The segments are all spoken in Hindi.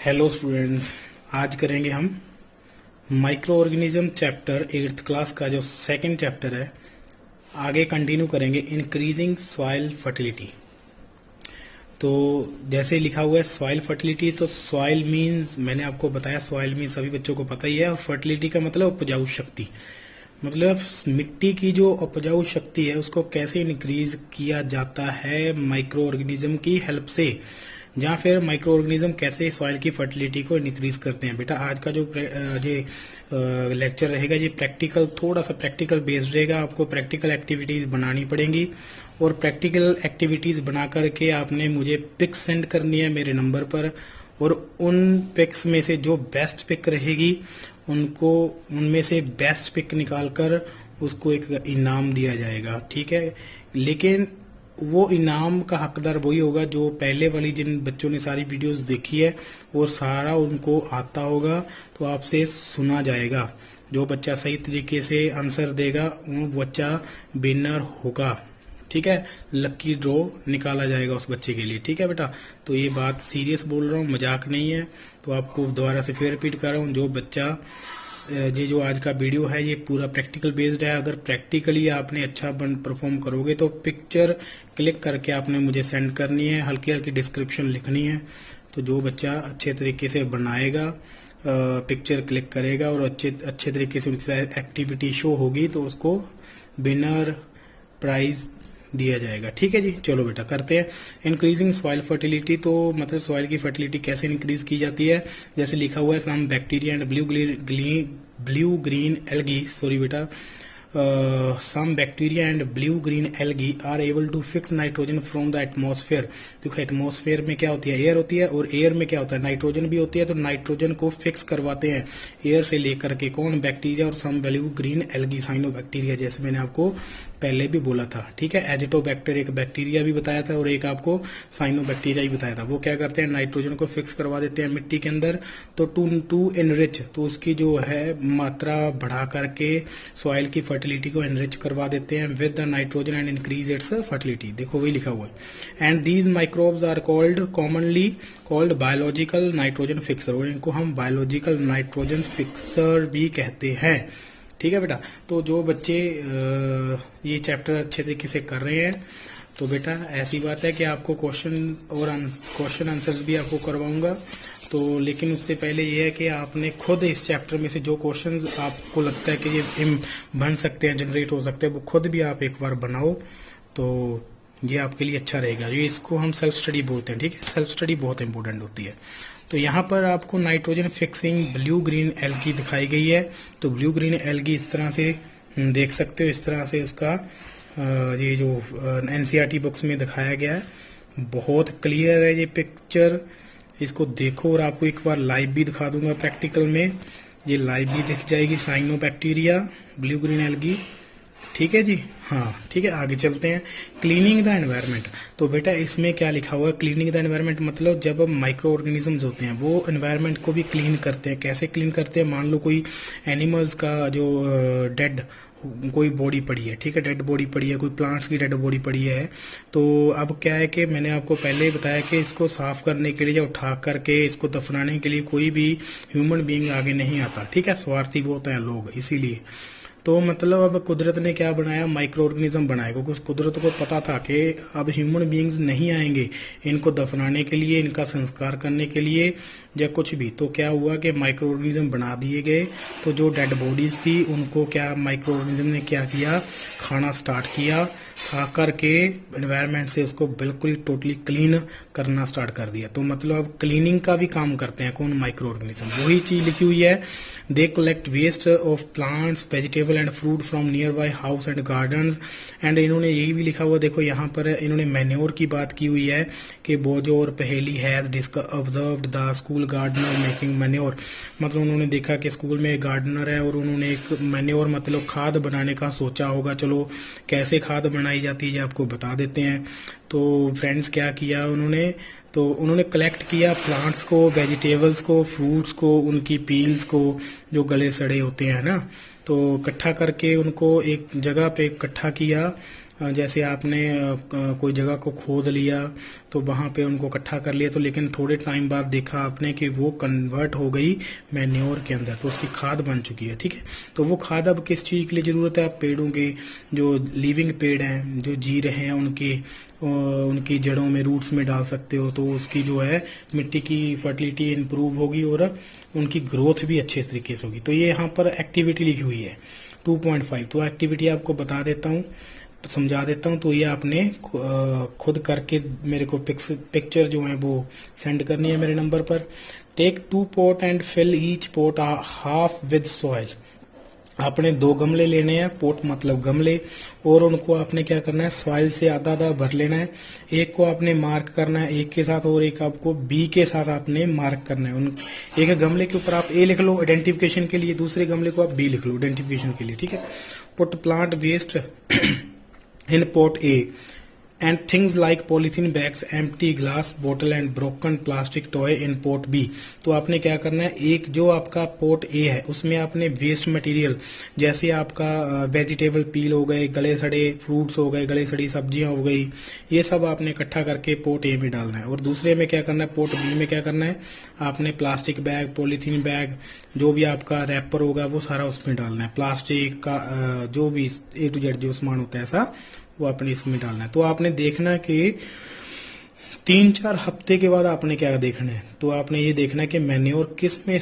हेलो स्टूडेंट्स, आज करेंगे हम micro organism chapter 8th class का जो सेकंड चैप्टर है। आगे कंटिन्यू करेंगे इंक्रीजिंग सॉइल फर्टिलिटी। तो जैसे लिखा हुआ है सॉइल फर्टिलिटी, तो सॉइल मीन्स मैंने आपको बताया, सॉइल मीन्स सभी बच्चों को पता ही है। और फर्टिलिटी का मतलब उपजाऊ शक्ति, मतलब मिट्टी की जो उपजाऊ शक्ति है उसको कैसे इंक्रीज किया जाता है माइक्रो ऑर्गेनिज्म की हेल्प से, या फिर माइक्रो ऑर्गेनिज्म कैसे सॉइल की फर्टिलिटी को इंक्रीज करते हैं। बेटा आज का जो लेक्चर रहेगा ये प्रैक्टिकल, थोड़ा सा प्रैक्टिकल बेस्ड रहेगा। आपको प्रैक्टिकल एक्टिविटीज बनानी पड़ेंगी और प्रैक्टिकल एक्टिविटीज बना करके आपने मुझे पिक्स सेंड करनी है मेरे नंबर पर, और उन पिक्स में से जो बेस्ट पिक रहेगी उनको, उनमें से बेस्ट पिक निकालकर उसको एक इनाम दिया जाएगा, ठीक है। लेकिन वो इनाम का हकदार वही होगा जो पहले वाली, जिन बच्चों ने सारी वीडियोस देखी है और सारा उनको आता होगा, तो आपसे सुना जाएगा। जो बच्चा सही तरीके से आंसर देगा वो बच्चा विनर होगा, ठीक है। लकी ड्रॉ निकाला जाएगा उस बच्चे के लिए, ठीक है बेटा। तो ये बात सीरियस बोल रहा हूँ, मजाक नहीं है। तो आपको दोबारा से फिर रिपीट कर रहा हूँ, जो बच्चा ये जो आज का वीडियो है ये पूरा प्रैक्टिकल बेस्ड है। अगर प्रैक्टिकली आपने अच्छा परफॉर्म करोगे तो पिक्चर क्लिक करके आपने मुझे सेंड करनी है, हल्की हल्की डिस्क्रिप्शन लिखनी है। तो जो बच्चा अच्छे तरीके से बनाएगा, पिक्चर क्लिक करेगा और अच्छे तरीके से उनकी एक्टिविटी शो होगी, तो उसको विनर प्राइज दिया जाएगा, ठीक है जी। चलो बेटा करते हैं इंक्रीजिंग सॉइल फर्टिलिटी। तो मतलब सॉइल की फर्टिलिटी कैसे इंक्रीज की जाती है, जैसे लिखा हुआ है some bacteria and blue green algae, sorry बेटा, some bacteria and blue green algae are able to fix nitrogen from the atmosphere। देखो एटमॉस्फेयर में क्या होती है, एयर होती है, और एयर में क्या होता है, नाइट्रोजन भी होती है। तो नाइट्रोजन को फिक्स करवाते हैं एयर से लेकर के, कौन, बैक्टीरिया और some blue green algae cyanobacteria, जैसे मैंने आपको पहले भी बोला था, ठीक है। एजिटोबैक्टर एक बैक्टीरिया भी बताया था और एक आपको साइनोबैक्टीरिया भी बताया था। वो क्या करते हैं, नाइट्रोजन को फिक्स करवा देते हैं मिट्टी के अंदर। तो टू एनरिच, तो उसकी जो है मात्रा बढ़ा करके सॉइल की फर्टिलिटी को एनरिच करवा देते हैं with the nitrogen and increase its fertility. देखो वही लिखा हुआ है। And these microbes are commonly called biological nitrogen fixer, और इनको हम बायोलॉजिकल नाइट्रोजन फिक्सर भी कहते हैं, ठीक है बेटा। तो जो बच्चे ये चैप्टर अच्छे तरीके से कर रहे हैं, तो बेटा ऐसी बात है कि आपको क्वेश्चन आंसर्स भी आपको करवाऊंगा। तो लेकिन उससे पहले ये है कि आपने खुद इस चैप्टर में से जो क्वेश्चंस आपको लगता है कि ये बन सकते हैं, जनरेट हो सकते हैं, वो खुद भी आप एक बार बनाओ, तो ये आपके लिए अच्छा रहेगा। ये इसको हम सेल्फ स्टडी बोलते हैं, ठीक है। सेल्फ स्टडी बहुत इंपॉर्टेंट होती है। तो यहाँ पर आपको nitrogen fixing blue green algae दिखाई गई है। तो ब्लू ग्रीन एल्गी इस तरह से देख सकते हो, इस तरह से उसका ये जो एनसीईआरटी बुक्स में दिखाया गया है, बहुत क्लियर है ये पिक्चर। इसको देखो, और आपको एक बार लाइव भी दिखा दूंगा प्रैक्टिकल में, ये लाइव भी दिख जाएगी साइनोबैक्टीरिया ब्लू ग्रीन एल्गी, ठीक है जी। हाँ ठीक है, आगे चलते हैं। Cleaning the environment. तो बेटा इसमें क्या लिखा हुआ है, क्लीनिंग द एनवायरनमेंट मतलब जब माइक्रो ऑर्गेनिजम्स होते हैं वो एनवायरनमेंट को भी क्लीन करते हैं। कैसे क्लीन करते हैं, मान लो कोई एनिमल्स का जो डेड कोई बॉडी पड़ी है, ठीक है, डेड बॉडी पड़ी है, कोई प्लांट्स की डेड बॉडी पड़ी है। तो अब क्या है कि मैंने आपको पहले ही बताया कि इसको साफ करने के लिए या उठा करके इसको दफनाने के लिए कोई भी ह्यूमन बीइंग आगे नहीं आता, ठीक है। स्वार्थी बहुत हैं लोग, इसीलिए। तो मतलब अब कुदरत ने क्या बनाया, माइक्रो ऑर्गेनिज्म बनाया, क्योंकि उस कुदरत को पता था कि अब ह्यूमन बीइंग्स नहीं आएंगे इनको दफनाने के लिए, इनका संस्कार करने के लिए या कुछ भी। तो क्या हुआ कि माइक्रो ऑर्गेनिज्म बना दिए गए। तो जो डेड बॉडीज थी उनको क्या माइक्रो ऑर्गेनिज्म ने क्या किया, खाना स्टार्ट किया, खा करके एनवायरनमेंट से उसको बिल्कुल ही टोटली क्लीन करना स्टार्ट कर दिया। तो मतलब अब क्लीनिंग का भी काम करते हैं कौन, माइक्रो ऑर्गेनिज्म। वही चीज लिखी हुई है, they collect waste of plants vegetable and fruit from nearby house and gardens. And इन्होंने यही भी लिखा हुआ, देखो यहाँ पर इन्होंने मैन्योर की बात की हुई है कि बोजो और Paheli has observed the school gardener making manure. मतलब उन्होंने देखा कि स्कूल में एक गार्डनर है और उन्होंने एक मैन्योर मतलब खाद बनाने का सोचा होगा। चलो कैसे खाद बनाई जाती है आपको बता देते हैं। तो फ्रेंड्स क्या किया उन्होंने, तो उन्होंने कलेक्ट किया प्लांट्स को, वेजिटेबल्स को, फ्रूट्स को, उनकी पील्स को जो गले सड़े होते हैं ना, तो इकट्ठा करके उनको एक जगह पे इकट्ठा किया जैसे आपने कोई जगह को खोद लिया तो वहां पे उनको इकट्ठा कर लिया, तो लेकिन थोड़े टाइम बाद देखा आपने कि वो कन्वर्ट हो गई मैन्योर के अंदर, तो उसकी खाद बन चुकी है। ठीक है, तो वो खाद अब किस चीज के लिए जरूरत है? आप पेड़ों के, जो लिविंग पेड़ हैं, जो जी रहे हैं, उनकी जड़ों में, रूट्स में डाल सकते हो, तो उसकी जो है मिट्टी की फर्टिलिटी इंप्रूव होगी और उनकी ग्रोथ भी अच्छे तरीके से होगी। तो ये यहाँ पर एक्टिविटी लिखी हुई है 2.5, तो एक्टिविटी आपको बता देता हूँ, समझा देता हूँ। तो ये आपने खुद करके मेरे को पिक्चर जो है वो सेंड करनी है मेरे नंबर पर। Take 2 pot and fill each pot half with soil. आपने 2 गमले लेने हैं, पोट मतलब गमले, और उनको आपने क्या करना है, सॉइल से आधा आधा भर लेना है। एक को आपने मार्क करना है ए के साथ, और एक आपको बी के साथ आपने मार्क करना है। एक गमले के ऊपर आप ए लिख लो आइडेंटिफिकेशन के लिए, दूसरे गमले को आप बी लिख लो आइडेंटिफिकेशन के लिए। ठीक है, put plant waste in pot A and things like polythene bags, empty glass bottle and broken plastic toy in pot B. तो आपने क्या करना है, एक जो आपका पोर्ट ए है उसमें आपने वेस्ट मटेरियल, जैसे आपका वेजिटेबल पील हो गए, गले सड़े फ्रूट्स हो गए, गले सड़ी सब्जियां हो गई, ये सब आपने इकट्ठा करके पोर्ट ए में डालना है। और दूसरे में क्या करना है, पोर्ट बी में क्या करना है, आपने प्लास्टिक बैग, पॉलीथीन बैग, जो भी आपका रैपर होगा वो सारा उसमें डालना है। प्लास्टिक का जो भी A to Z जो सामान होता है ऐसा, वो आपने इसमें डालना है। तो आपने देखना कि 3-4 हफ्ते के बाद आपने क्या देखना है, तो आपने ये देखना है कि मैन्योर किस में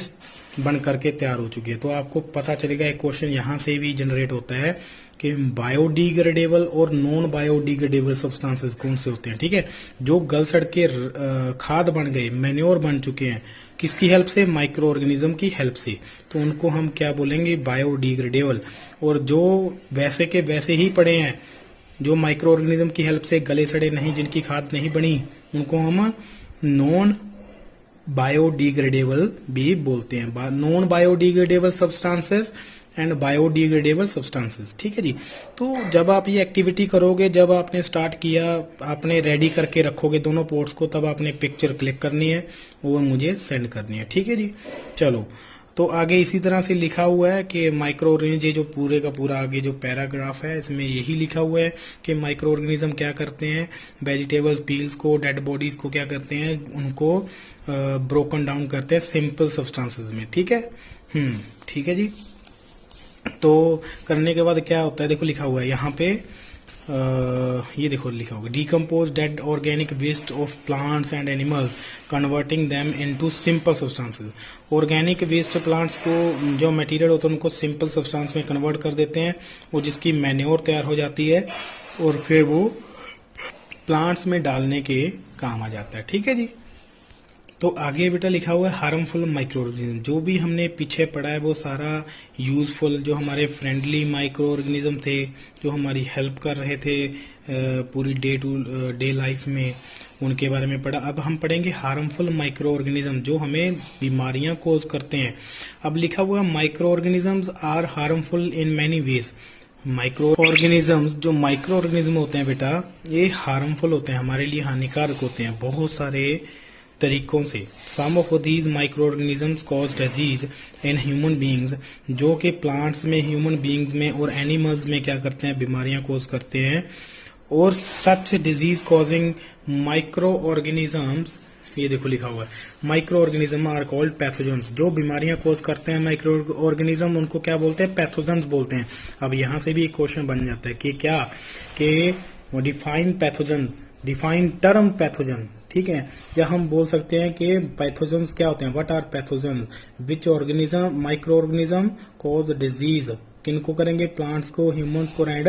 बन करके तैयार हो चुकी है। तो आपको पता चलेगा, एक क्वेश्चन यहाँ से भी जनरेट होता है कि बायोडिग्रेडेबल और नॉन बायोडिग्रेडेबल सब्सटेंसेस कौन से होते हैं। ठीक है, जो गल सड़ के खाद बन गए, मैन्योर बन चुके हैं, किसकी हेल्प से, माइक्रो ऑर्गेनिज्म की हेल्प से, तो उनको हम क्या बोलेंगे, बायोडिग्रेडेबल। और जो वैसे के वैसे ही पड़े हैं, जो माइक्रो ऑर्गेनिज्म की हेल्प से गले सड़े नहीं, जिनकी खाद नहीं बनी, उनको हम नॉन बायोडिग्रेडेबल भी बोलते हैं। Non biodegradable substances and biodegradable substances. ठीक है जी, तो जब आप ये एक्टिविटी करोगे, जब आपने स्टार्ट किया, आपने रेडी करके रखोगे दोनों पोर्ट्स को, तब आपने पिक्चर क्लिक करनी है और मुझे सेंड करनी है। ठीक है जी, चलो, तो आगे इसी तरह से लिखा हुआ है कि माइक्रो ऑर्गेनिज्म, ये जो पूरे का पूरा आगे जो पैराग्राफ है इसमें यही लिखा हुआ है कि माइक्रो ऑर्गेनिज्म क्या करते हैं, वेजिटेबल्स पील्स को, डेड बॉडीज को क्या करते हैं, उनको ब्रोकन डाउन करते हैं सिंपल सब्सटेंसेस में। ठीक है, ठीक है जी। तो करने के बाद क्या होता है, देखो लिखा हुआ है यहाँ पे, ये देखो लिखा होगा, decompose dead organic waste of plants and animals converting them into simple substances. Organic waste plants को, जो मटेरियल होता है, उनको सिंपल सब्सटेंस में कन्वर्ट कर देते हैं, वो जिसकी मैन्योर तैयार हो जाती है और फिर वो प्लांट्स में डालने के काम आ जाता है। ठीक है जी, तो आगे बेटा लिखा हुआ है हार्मफुल माइक्रो ऑर्गेनिज्म। जो भी हमने पीछे पढ़ा है वो सारा यूजफुल, जो हमारे फ्रेंडली माइक्रो ऑर्गेनिज्म थे, जो हमारी हेल्प कर रहे थे पूरी डे टू डे लाइफ में, उनके बारे में पढ़ा। अब हम पढ़ेंगे हार्मफुल माइक्रो ऑर्गेनिज्म, जो हमें बीमारियां कोज करते हैं। अब लिखा हुआ microorganisms are harmful in many ways. Microorganisms, जो माइक्रो ऑर्गेनिज्म होते हैं बेटा, ये हार्मफुल होते हैं, हमारे लिए हानिकारक होते हैं बहुत सारे तरीकों से। Some of these micro organisms cause disease in human beings, जो कि प्लांट्स में, ह्यूमन बींग्स में और एनिमल्स में क्या करते हैं, बीमारियां कोज करते हैं। और such disease causing microorganisms, ये देखो लिखा हुआ है, microorganism are called pathogens. जो बीमारियां कोज करते हैं माइक्रो ऑर्गेनिज्म, उनको क्या बोलते हैं, पैथोजेंस बोलते हैं। अब यहाँ से भी एक क्वेश्चन बन जाता है कि क्या, कि define pathogen, define term pathogen. ठीक है, या हम बोल सकते हैं कि पैथोजेंस क्या होते हैं, what are pathogen, which organism, microorganism cause disease, किनको करेंगे, प्लांट्स को, ह्यूमंस को एंड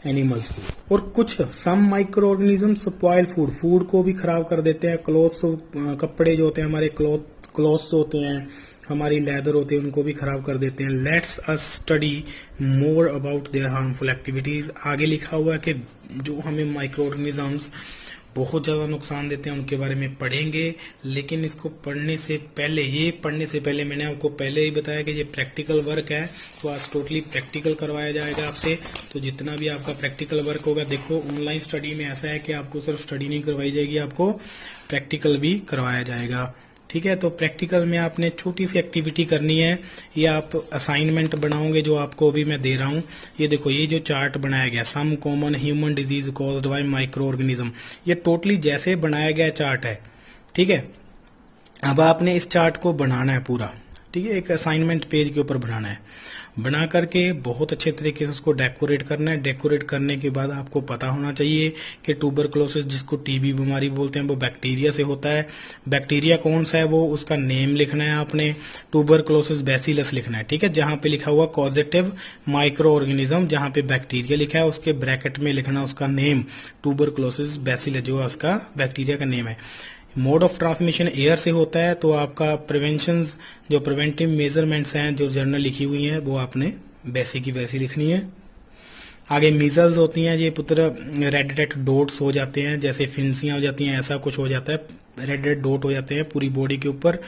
एनिमल्स को। और कुछ some microorganism spoil food, food को भी खराब कर देते हैं। क्लोथ्स, कपड़े जो होते हैं हमारे, क्लोथ्स होते हैं, हमारी लेदर होती है, उनको भी खराब कर देते हैं। Let's us study more about their harmful activities. आगे लिखा हुआ है कि जो हमें माइक्रो ऑर्गेनिजम्स बहुत ज्यादा नुकसान देते हैं उनके बारे में पढ़ेंगे। लेकिन इसको पढ़ने से पहले, ये पढ़ने से पहले मैंने आपको पहले ही बताया कि ये प्रैक्टिकल वर्क है, तो आज टोटली प्रैक्टिकल करवाया जाएगा आपसे। तो जितना भी आपका प्रैक्टिकल वर्क होगा, देखो ऑनलाइन स्टडी में ऐसा है कि आपको सिर्फ स्टडी नहीं करवाई जाएगी, आपको प्रैक्टिकल भी करवाया जाएगा। ठीक है। तो प्रैक्टिकल में आपने छोटी सी एक्टिविटी करनी है, ये आप असाइनमेंट बनाओगे जो आपको अभी मैं दे रहा हूँ। ये देखो, ये जो चार्ट बनाया गया, some common human disease caused by microorganism, ये टोटली जैसे बनाया गया चार्ट है, ठीक है। अब आपने इस चार्ट को बनाना है पूरा, ठीक है, एक असाइनमेंट पेज के ऊपर बनाना है। बना करके बहुत अच्छे तरीके से उसको डेकोरेट करना है। डेकोरेट करने के बाद आपको पता होना चाहिए कि ट्यूबरकुलोसिस, जिसको टीबी बीमारी बोलते हैं, वो बैक्टीरिया से होता है। बैक्टीरिया कौन सा है वो, उसका नेम लिखना है आपने, ट्यूबरकुलोसिस बैसिलस लिखना है, ठीक है। जहां पे लिखा हुआ कॉजेटिव माइक्रो ऑर्गेनिज्म, जहां पे बैक्टीरिया लिखा है उसके ब्रैकेट में लिखना उसका नेम, ट्यूबरकुलोसिस बैसिलस जो है उसका बैक्टीरिया का नेम है। मोड ऑफ ट्रांसमिशन एयर से होता है, तो आपका प्रिवेंशन जो प्रिवेंटिव मेजरमेंट्स हैं जो जर्नल लिखी हुई हैं वो आपने वैसी की वैसी लिखनी है। आगे मीजल्स होती हैं, ये पुत्र रेड रेड डॉट्स हो जाते हैं, जैसे फिंसियां हो जाती हैं, ऐसा कुछ हो जाता है, रेड रेड डॉट हो जाते हैं पूरी बॉडी के ऊपर।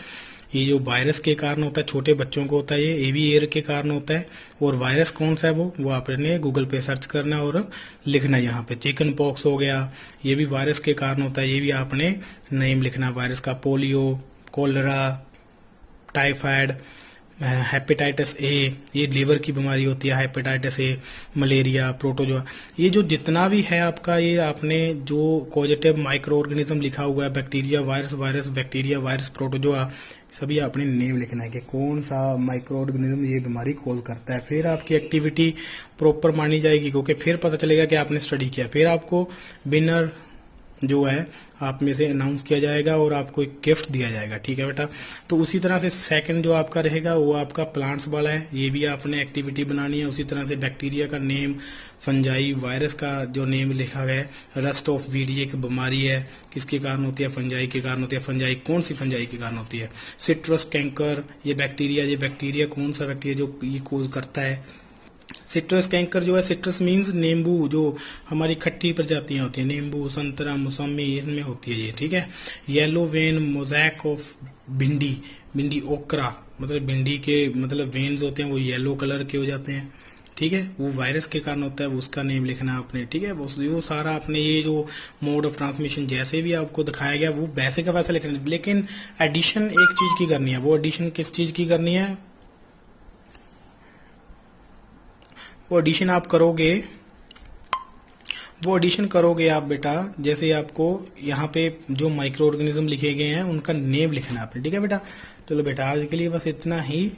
ये जो वायरस के कारण होता है, छोटे बच्चों को होता है, ये एविएयर के कारण होता है। और वायरस कौन सा है वो आपने गूगल पे सर्च करना और लिखना है यहाँ पे। चिकन पॉक्स हो गया, ये भी वायरस के कारण होता है, ये भी आपने नेम लिखना वायरस का। Polio, cholera, typhoid, hepatitis A, ये लीवर की बीमारी होती है, हेपेटाइटिस ए, मलेरिया, प्रोटोजोआ, ये जो जितना भी है आपका, ये आपने जो कॉजेटिव माइक्रो ऑर्गेनिज्म लिखा हुआ है, bacteria, virus, bacteria, virus, protozoa, सभी आपने नेम लिखना है कि कौन सा माइक्रो ऑर्गेनिज्म ये बीमारी कॉज करता है। फिर आपकी एक्टिविटी प्रॉपर मानी जाएगी, क्योंकि फिर पता चलेगा कि आपने स्टडी किया। फिर आपको विनर जो है आप में से अनाउंस किया जाएगा और आपको एक गिफ्ट दिया जाएगा, ठीक है बेटा। तो उसी तरह से सेकंड जो आपका रहेगा वो आपका प्लांट्स वाला है, ये भी आपने एक्टिविटी बनानी है। उसी तरह से बैक्टीरिया का नेम, फंजाई, वायरस का जो नेम लिखा गया है, रस्ट ऑफ वीट ये एक बीमारी है, किसके कारण होती है, फंजाई के कारण होती है। फंजाई कौन सी फंजाई के कारण होती है, सिट्रस कैंकर, ये बैक्टीरिया कौन सा बैक्टीरिया जो ये कोज करता है। सिट्रस कैंकर जो है, सिट्रस मीन्स नींबू, जो हमारी खट्टी प्रजातियां होती हैं, नींबू, संतरा, मौसमी, इनमें होती है ये, ठीक है। येलो वेन मोजैक ऑफ भिंडी ओकरा, मतलब भिंडी के मतलब वेन्स होते हैं वो येलो कलर के हो जाते हैं, ठीक है। वो वायरस के कारण होता है, उसका नेम लिखना है आपने, ठीक है। वो सारा आपने ये जो मोड ऑफ ट्रांसमिशन जैसे भी आपको दिखाया गया वो वैसे का वैसा लिखना है, लेकिन एडिशन एक चीज की करनी है। वो एडिशन किस चीज की करनी है, वो एडिशन आप करोगे, वो एडिशन करोगे आप बेटा, जैसे आपको यहाँ पे जो माइक्रो ऑर्गेनिज्म लिखे गए हैं उनका नेम लिखना है आपने, ठीक है बेटा। चलो बेटा, आज के लिए बस इतना ही।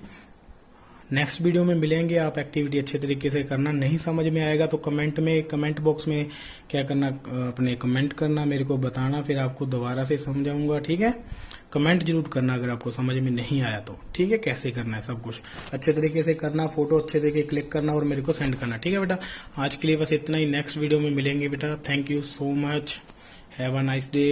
नेक्स्ट वीडियो में मिलेंगे। आप एक्टिविटी अच्छे तरीके से करना, नहीं समझ में आएगा तो कमेंट बॉक्स में क्या करना, अपने कमेंट करना, मेरे को बताना, फिर आपको दोबारा से समझाऊंगा, ठीक है। कमेंट जरूर करना अगर आपको समझ में नहीं आया तो, ठीक है। कैसे करना है सब कुछ अच्छे तरीके से करना, फोटो अच्छे तरीके क्लिक करना और मेरे को सेंड करना, ठीक है बेटा। आज के लिए बस इतना ही, नेक्स्ट वीडियो में मिलेंगे बेटा। Thank you so much, have a nice day.